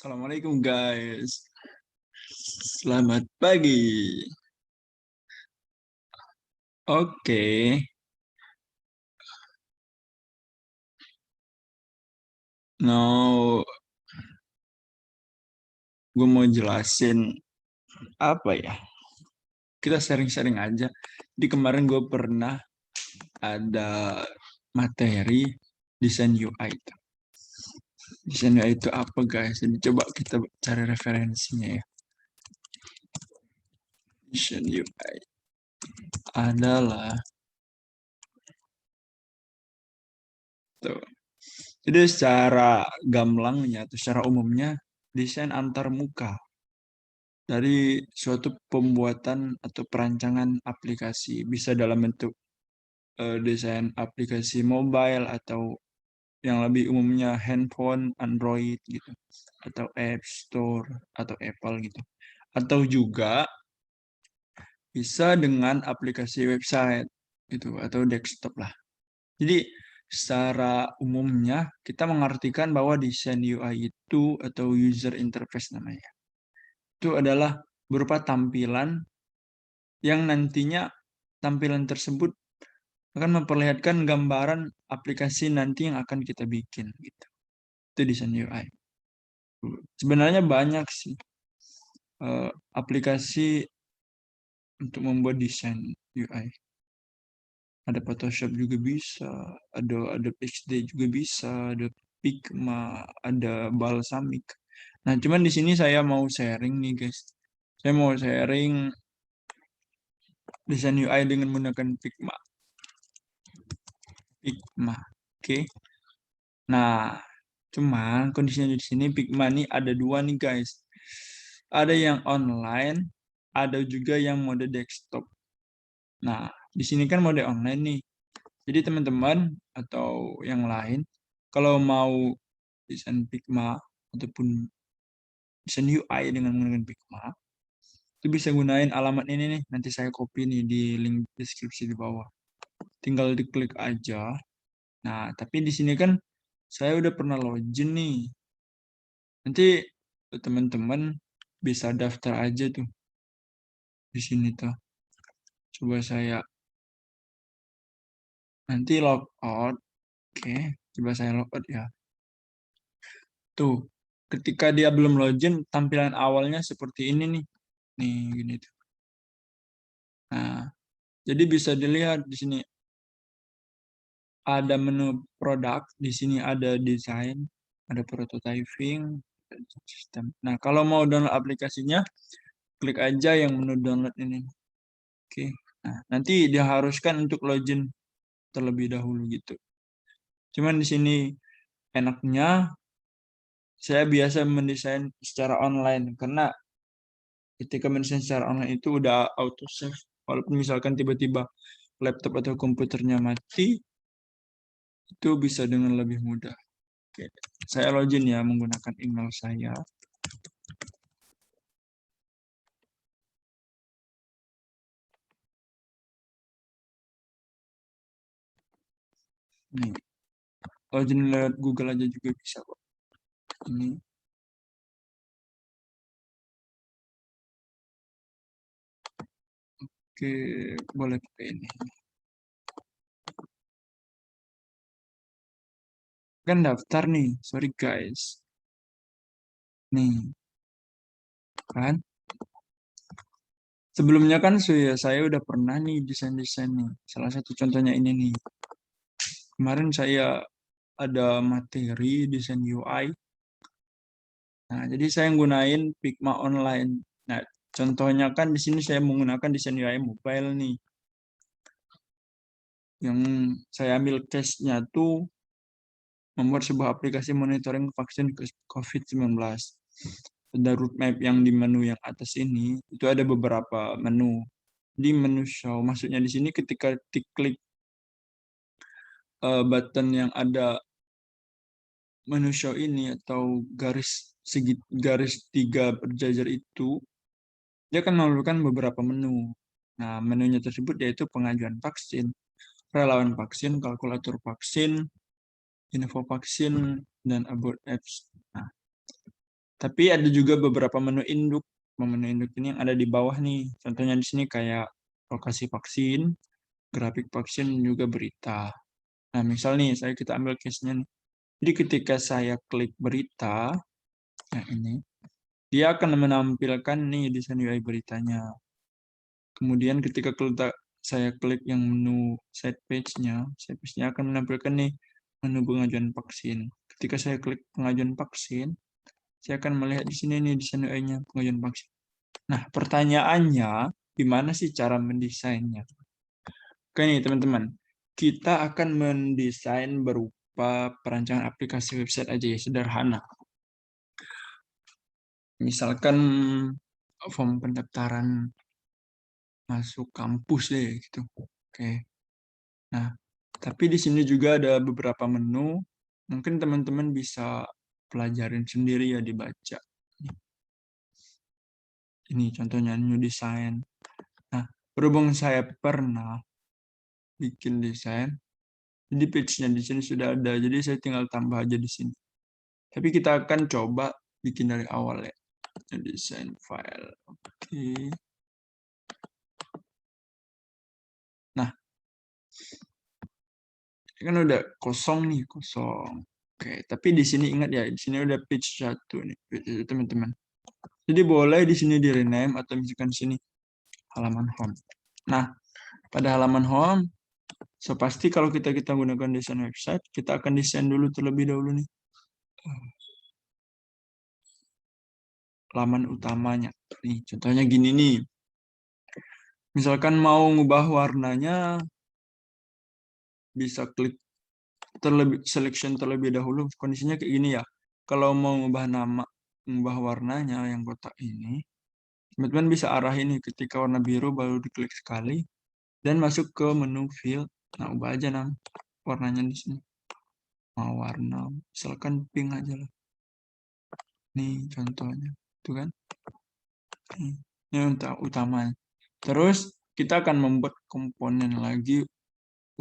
Assalamualaikum guys. Selamat pagi. Oke. Now gue mau jelasin apa ya? Kita sharing-sharing aja. Di kemarin gue pernah ada materi desain UI itu. Desain UI itu apa guys? Jadi coba kita cari referensinya ya. Desain UI adalah tuh. Jadi secara gamblangnya atau secara umumnya desain antar muka dari suatu pembuatan atau perancangan aplikasi, bisa dalam bentuk desain aplikasi mobile atau yang lebih umumnya handphone, Android gitu, atau App Store atau Apple gitu, atau juga bisa dengan aplikasi website gitu atau desktop lah. Jadi secara umumnya kita mengartikan bahwa desain UI itu atau user interface namanya, itu adalah berupa tampilan yang nantinya tampilan tersebut akan memperlihatkan gambaran aplikasi nanti yang akan kita bikin gitu. Itu desain UI. Sebenarnya banyak sih aplikasi untuk membuat desain UI. Ada Photoshop juga bisa, ada Adobe XD juga bisa, ada Figma, ada Balsamic. Nah, cuman di sini saya mau sharing nih guys. Saya mau sharing desain UI dengan menggunakan Figma. Figma. Oke. Nah, cuman kondisinya di sini Figma nih ada dua nih guys. Ada yang online, ada juga yang mode desktop. Nah, di sini kan mode online nih. Jadi teman-teman atau yang lain, kalau mau desain Figma ataupun desain UI dengan menggunakan Figma, itu bisa gunain alamat ini nih. Nanti saya copy nih di link deskripsi di bawah. Tinggal diklik aja. Nah, tapi di sini kan saya udah pernah login nih. Nanti teman-teman bisa daftar aja tuh di sini tuh. Coba saya nanti logout. Oke, coba saya logout ya. Tuh, ketika dia belum login, tampilan awalnya seperti ini nih. Nih, gini tuh. Nah, jadi bisa dilihat di sini ada menu produk, di sini ada desain, ada prototyping, dan sistem. Nah, kalau mau download aplikasinya, klik aja yang menu download ini. Oke. Nah, nanti diharuskan untuk login terlebih dahulu gitu. Cuman di sini enaknya saya biasa mendesain secara online karena ketika mendesain secara online itu udah auto save. Walaupun misalkan tiba-tiba laptop atau komputernya mati, itu bisa dengan lebih mudah. Oke. Saya login ya menggunakan email saya. Nih, login lewat Google aja juga bisa kok. Ini. Oke, boleh pakai ini. Kan daftar nih, sorry guys. Nih, kan? Sebelumnya kan saya udah pernah nih desain-desain nih. Salah satu contohnya ini nih. Kemarin saya ada materi desain UI. Nah, jadi saya gunain Figma Online. Nah, contohnya kan di sini saya menggunakan desain UI mobile nih. Yang saya ambil case-nya tuh membuat sebuah aplikasi monitoring vaksin COVID-19. Ada roadmap yang di menu yang atas ini, itu ada beberapa menu. Di menu show, maksudnya di sini ketika diklik button yang ada menu show ini atau garis tiga berjajar itu, dia akan menampilkan beberapa menu. Nah, menunya tersebut yaitu pengajuan vaksin, relawan vaksin, kalkulator vaksin, info vaksin, dan about apps. Nah, Tapi ada juga beberapa menu induk. Menu induk ini yang ada di bawah nih. Contohnya di sini kayak lokasi vaksin, grafik vaksin, juga berita. Nah, misal nih, kita ambil case-nya nih. Jadi ketika saya klik berita, nah ini, dia akan menampilkan nih desain UI beritanya. Kemudian ketika saya klik yang menu side page-nya akan menampilkan nih menu pengajuan vaksin. Ketika saya klik pengajuan vaksin, saya akan melihat di sini nih desain UI-nya pengajuan vaksin. Nah, pertanyaannya, gimana sih cara mendesainnya? Oke nih teman-teman, kita akan mendesain berupa perancangan aplikasi website aja ya, sederhana. Misalkan form pendaftaran masuk kampus deh gitu. Oke. Nah, tapi di sini juga ada beberapa menu. Mungkin teman-teman bisa pelajarin sendiri ya, dibaca. Ini contohnya new design. Nah, berhubung saya pernah bikin desain, jadi page-nya di sini sudah ada. Jadi saya tinggal tambah aja di sini. Tapi kita akan coba bikin dari awal ya. Desain file. Oke. Nah, kan udah kosong nih, kosong. Oke, tapi di sini ingat ya, di sini udah page 1 nih, teman-teman. Jadi boleh di sini di rename atau misalkan di sini halaman home. Nah, pada halaman home, so pasti kalau kita gunakan desain website, kita akan desain dulu terlebih dahulu nih halaman utamanya. Nih, contohnya gini nih. Misalkan mau ngubah warnanya, bisa klik selection terlebih dahulu. Kondisinya kayak gini ya. Kalau mau ngubah nama, ngubah warnanya yang kotak ini, teman-teman bisa arah ini ketika warna biru baru diklik sekali dan masuk ke menu fill. Nah, ubah aja nama warnanya di sini. Mau warna misalkan pink aja lah. Nih contohnya, itu kan. Ini untuk utama. Terus kita akan membuat komponen lagi.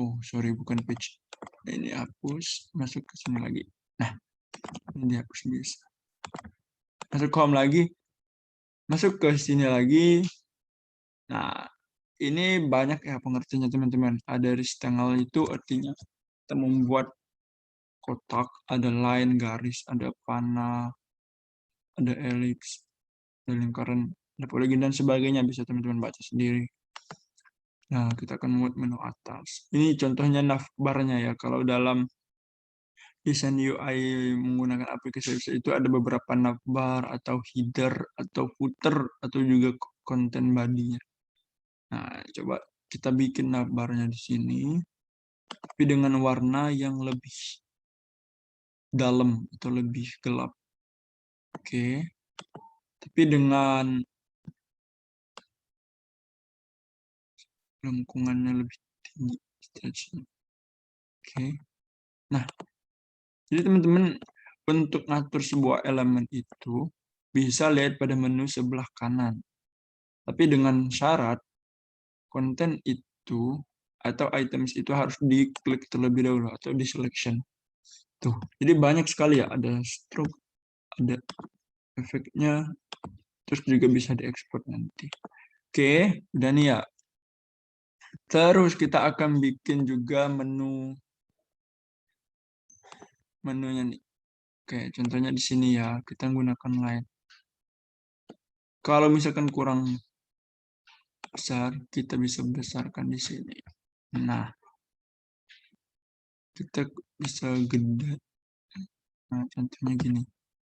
Oh, sorry, bukan page. Ini hapus, masuk ke sini lagi. Nah, ini dihapus bisa. Masuk home lagi, masuk ke sini lagi. Nah, ini banyak ya pengertiannya teman-teman. Ada rectangle itu artinya kita membuat kotak, ada line, garis, ada panah, ada elips, ada lingkaran, ada poligon dan sebagainya. Bisa teman-teman baca sendiri. Nah, kita akan membuat menu atas. Ini contohnya navbarnya ya. Kalau dalam desain UI menggunakan aplikasi website itu ada beberapa navbar atau header atau footer atau juga konten body-nya. Nah, coba kita bikin navbarnya di sini, tapi dengan warna yang lebih dalam atau lebih gelap. Oke. Tapi dengan lengkungannya lebih tinggi stretchnya. Oke. Nah, jadi teman-teman untuk ngatur sebuah elemen itu bisa lihat pada menu sebelah kanan. Tapi dengan syarat konten itu atau items itu harus diklik terlebih dahulu atau di selection. Tuh. Jadi banyak sekali ya, ada stroke, ada efeknya, terus juga bisa diekspor nanti. Oke, udah nih ya. Terus kita akan bikin juga menunya nih. Oke, contohnya di sini ya, kita menggunakan line. Kalau misalkan kurang besar, kita bisa besarkan di sini. Nah, kita bisa gede. Nah, contohnya gini.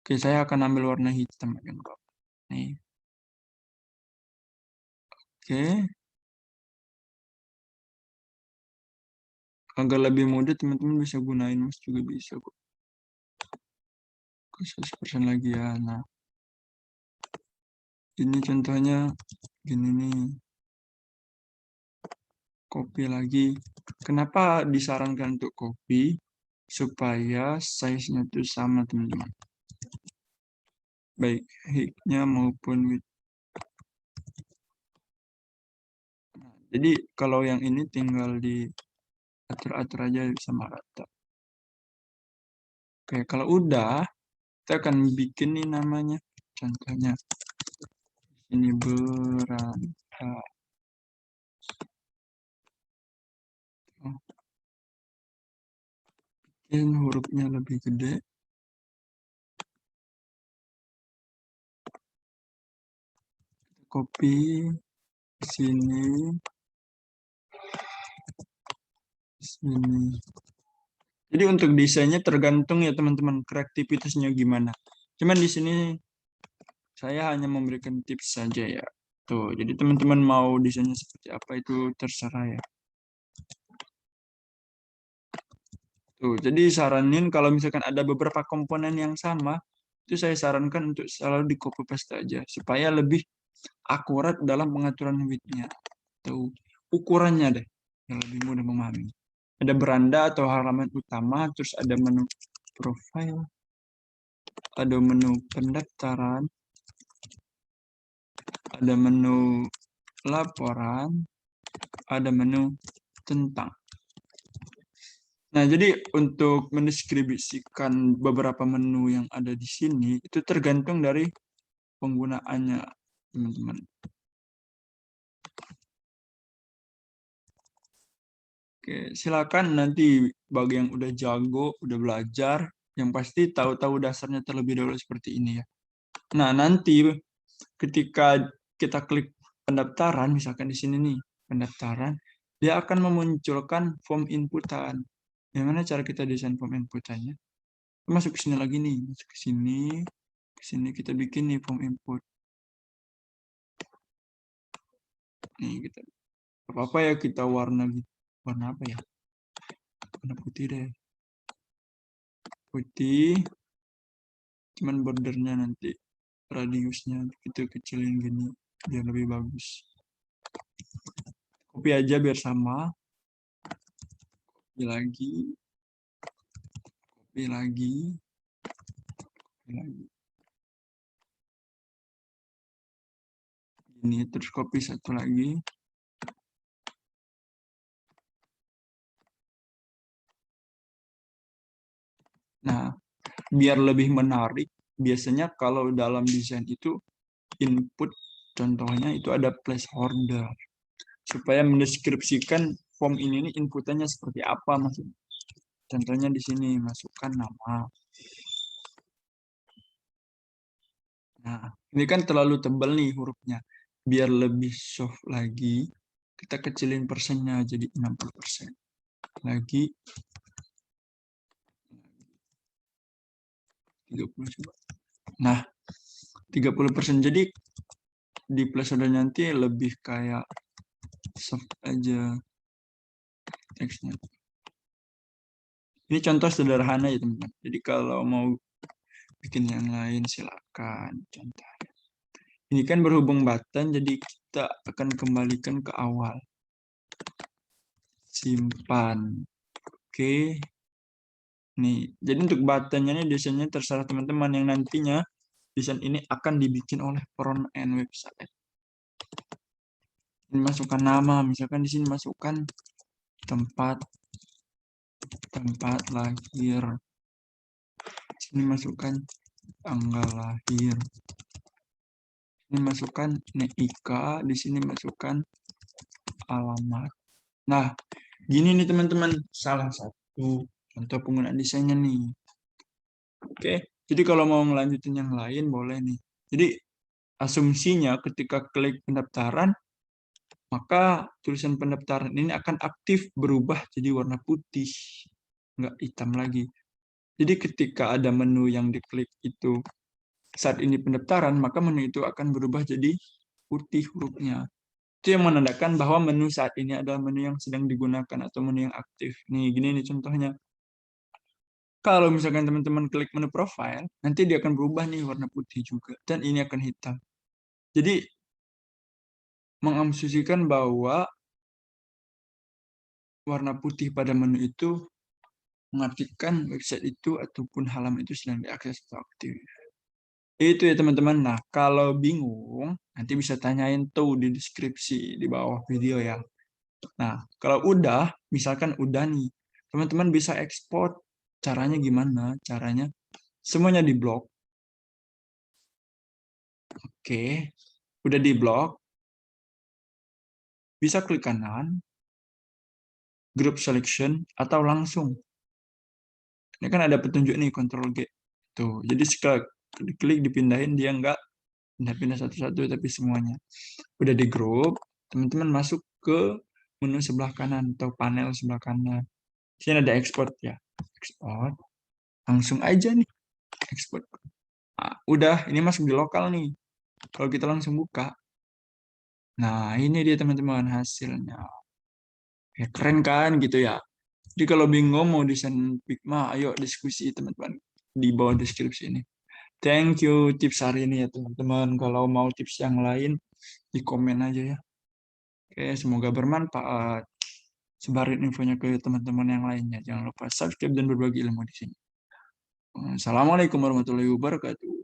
Oke, saya akan ambil warna hitam. Nih. Oke. Agar lebih mudah, teman-teman bisa gunain mouse juga bisa kok. 100% lagi ya. Nah, ini contohnya gini nih. Copy lagi. Kenapa disarankan untuk copy? Supaya size-nya itu sama, teman-teman. Baik height-nya maupun width. Nah, jadi kalau yang ini tinggal diatur-atur aja sama rata. Oke, kalau udah, Kita akan bikin nih namanya. Contohnya ini berangkat. Bikin hurufnya lebih gede. Copy ke sini. Sini. Jadi untuk desainnya tergantung ya teman-teman kreativitasnya gimana. Cuman di sini saya hanya memberikan tips saja ya. Tuh, jadi teman-teman mau desainnya seperti apa itu terserah ya. Tuh, jadi saranin kalau misalkan ada beberapa komponen yang sama, itu saya sarankan untuk selalu di copy paste aja supaya lebih akurat dalam pengaturan width-nya. Tuh, ukurannya deh yang lebih mudah memahami. Ada beranda atau halaman utama, terus ada menu profile, ada menu pendaftaran, ada menu laporan, ada menu tentang. Nah, jadi untuk mendeskripsikan beberapa menu yang ada di sini, itu tergantung dari penggunaannya, teman-teman. Oke, silakan nanti bagi yang udah jago, udah belajar, yang pasti tahu-tahu dasarnya terlebih dahulu seperti ini ya. Nah, nanti ketika kita klik pendaftaran, misalkan di sini nih, pendaftaran, dia akan memunculkan form inputan. Bagaimana cara kita desain form inputannya? Masuk ke sini lagi nih, masuk ke sini kita bikin nih form input. Nih kita apa ya kita warna apa ya? Warna putih deh. Putih, cuman bordernya nanti radiusnya kita kecilin gini biar lebih bagus. Copy aja biar sama. Copy lagi. Copy lagi. Copy lagi. Ini terus copy satu lagi. Nah, biar lebih menarik, biasanya kalau dalam desain itu input contohnya itu ada placeholder supaya mendeskripsikan form ini inputannya seperti apa maksudnya. Contohnya di sini masukkan nama. Nah, ini kan terlalu tebal nih hurufnya. Biar lebih soft lagi, kita kecilin persennya jadi 60%. Lagi 30 coba. Nah, 30%. Jadi di placeholder nanti lebih kayak soft aja teksnya. Ini contoh sederhana ya teman-teman. Jadi kalau mau bikin yang lain silakan contoh. Ini kan berhubung button, jadi kita akan kembalikan ke awal. Simpan. Oke. Nih, jadi untuk buttonnya ini desainnya terserah teman-teman yang nantinya desain ini akan dibikin oleh front end website. Ini masukkan nama, misalkan di sini masukkan tempat lahir. Sini masukkan tanggal lahir. Ini masukkan NIK, di sini masukkan alamat. Nah, gini nih teman-teman, salah satu contoh penggunaan desainnya nih. Oke, jadi kalau mau ngelanjutin yang lain boleh nih. Jadi asumsinya ketika klik pendaftaran, maka tulisan pendaftaran ini akan aktif berubah jadi warna putih, nggak hitam lagi. Jadi ketika ada menu yang diklik itu saat ini pendaftaran, maka menu itu akan berubah jadi putih hurufnya. Itu yang menandakan bahwa menu saat ini adalah menu yang sedang digunakan atau menu yang aktif. Nih, gini nih contohnya. Kalau misalkan teman-teman klik menu profile, nanti dia akan berubah nih warna putih juga. Dan ini akan hitam. Jadi, mengasumsikan bahwa warna putih pada menu itu mengartikan website itu ataupun halaman itu sedang diakses atau aktif. Itu ya teman-teman. Nah, kalau bingung, nanti bisa tanyain tuh di deskripsi di bawah video ya. Nah, kalau udah, misalkan udah nih, teman-teman bisa ekspor. Caranya gimana? Caranya semuanya di blok. Oke, udah di blok, bisa klik kanan, group selection, atau langsung. Ini kan ada petunjuk nih, Ctrl G. Tuh, jadi sekali klik dipindahin, dia nggak pindah-pindah satu-satu, tapi semuanya. Udah di grup, teman-teman masuk ke menu sebelah kanan atau panel sebelah kanan. Sini ada export ya. Export. Langsung aja nih export. Nah, udah, ini masuk di lokal nih. Kalau kita langsung buka. Nah, ini dia teman-teman hasilnya. Ya, keren kan gitu ya. Jadi kalau bingung mau desain Figma, ayo diskusi teman-teman di bawah deskripsi ini. Thank you tips hari ini ya teman-teman. Kalau mau tips yang lain, di komen aja ya. Oke, semoga bermanfaat. Sebarin infonya ke teman-teman yang lainnya. Jangan lupa subscribe dan berbagi ilmu di sini. Assalamualaikum warahmatullahi wabarakatuh.